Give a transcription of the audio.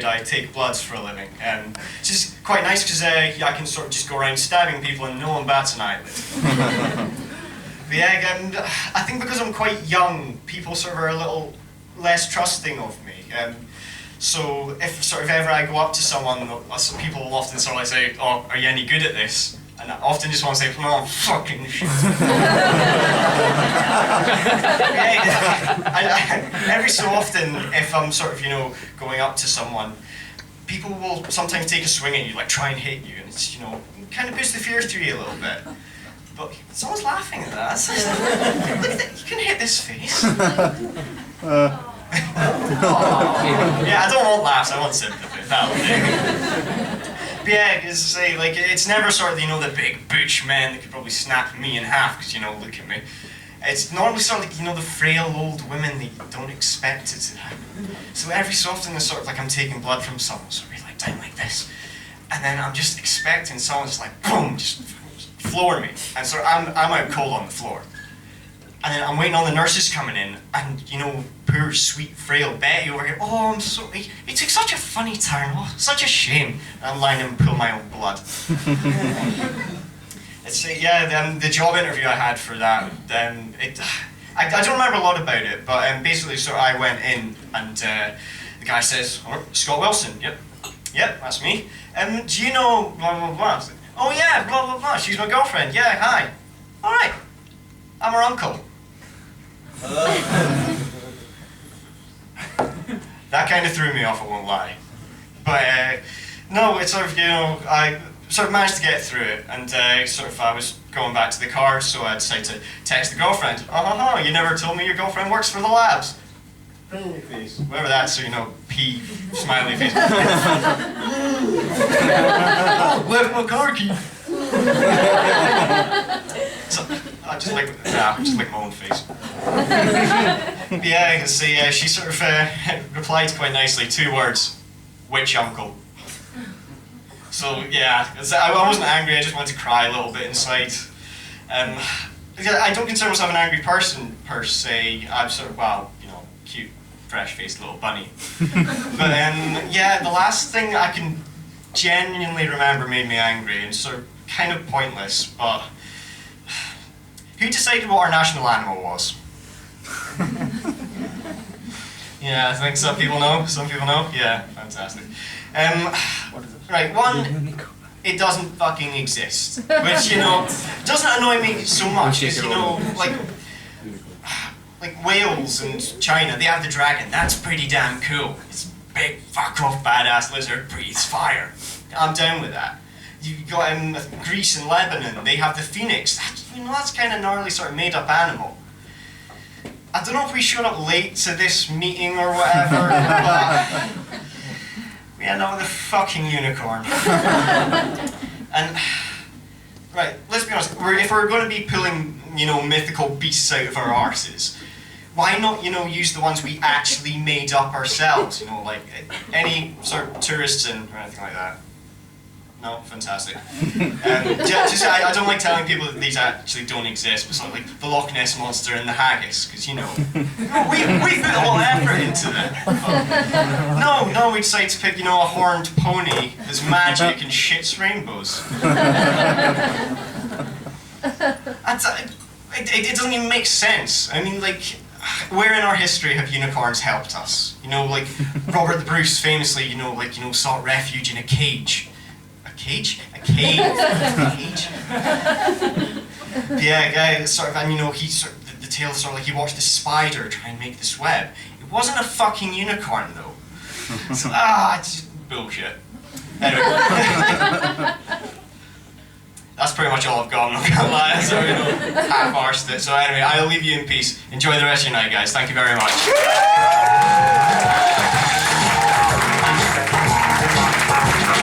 I take bloods for a living. It's just quite nice because I can sort of just go around stabbing people and no one bats an eyelid. But yeah, I think because I'm quite young, people sort of are a little less trusting of me. So if sort of ever I go up to someone, people will often sort of like say, "Oh, are you any good at this?" And I often just want to say, "No, I'm fucking shit." Every so often, if I'm sort of, going up to someone, people will sometimes take a swing at you, like try and hit you, and it's, kind of puts the fear through you a little bit. But someone's laughing at that. So look at that, you can hit this face. Yeah, I don't want laughs, I want sympathy. That'll do. But yeah, as I say, like, it's never sort of, the big butch men that could probably snap me in half, because, look at me. It's normally sort of like, the frail old women that you don't expect it to happen. So every so often it's sort of like I'm taking blood from someone, so I'll be like down like this. And then I'm just expecting someone just like, boom, just floor me. And so I'm out cold on the floor. And then I'm waiting on the nurses coming in, and poor, sweet, frail Betty over here, "Oh, I'm sorry, he took such a funny turn, oh, such a shame." And I'm lying and pull my own blood. It's, the job interview I had for that, I don't remember a lot about it, but basically, so I went in, and the guy says, "Oh, Scott Wilson, yep, that's me. Do you know blah, blah, blah?" I was like, "Oh yeah, blah, blah, blah, she's my girlfriend, yeah, hi. All right, I'm her uncle." That kind of threw me off, I won't lie. But no, it's sort of, I sort of managed to get through it, and I was going back to the car, so I decided to text the girlfriend. You never told me your girlfriend works for the labs." Smiley face. Whatever that's, so P, smiley face. "Oh, left my car key." So, I just like my own face. But yeah, I can see she sort of replied quite nicely, 2 words: "Which uncle?" So yeah, I wasn't angry, I just wanted to cry a little bit inside. I don't consider myself an angry person per se. I'm sort of, cute, fresh-faced little bunny. But yeah, the last thing I can genuinely remember made me angry, and sort of kind of pointless, but who decided what our national animal was? Yeah, I think some people know. Yeah, fantastic. What is it? Right, one, it doesn't fucking exist. Which, doesn't annoy me so much, because, like Wales and China, they have the dragon. That's pretty damn cool. It's a big, fuck-off, badass lizard, breathes fire. I'm down with that. You've got Greece and Lebanon, they have the phoenix. That's kind of gnarly sort of made-up animal. I don't know if we showed up late to this meeting or whatever, but we end up with a fucking unicorn. And, right, let's be honest, if we're going to be pulling, mythical beasts out of our arses, why not, use the ones we actually made up ourselves, like any sort of tourists in or anything like that? No? Fantastic. I don't like telling people that these actually don't exist, but sort of like the Loch Ness Monster and the haggis, because, we put a lot of effort into them. No, we decided to pick, a horned pony that's magic and shits rainbows. It doesn't even make sense. I mean, like, where in our history have unicorns helped us? Like Robert the Bruce famously, sought refuge in a cage. A cage? A cave? A cage? Yeah, sort of, and he sort of, the tale sort of like he watched the spider try and make this web. It wasn't a fucking unicorn though. So, it's just bullshit. Anyway. That's pretty much all I've got, I'm not gonna lie, so half-arsed it. So anyway, I'll leave you in peace. Enjoy the rest of your night, guys. Thank you very much.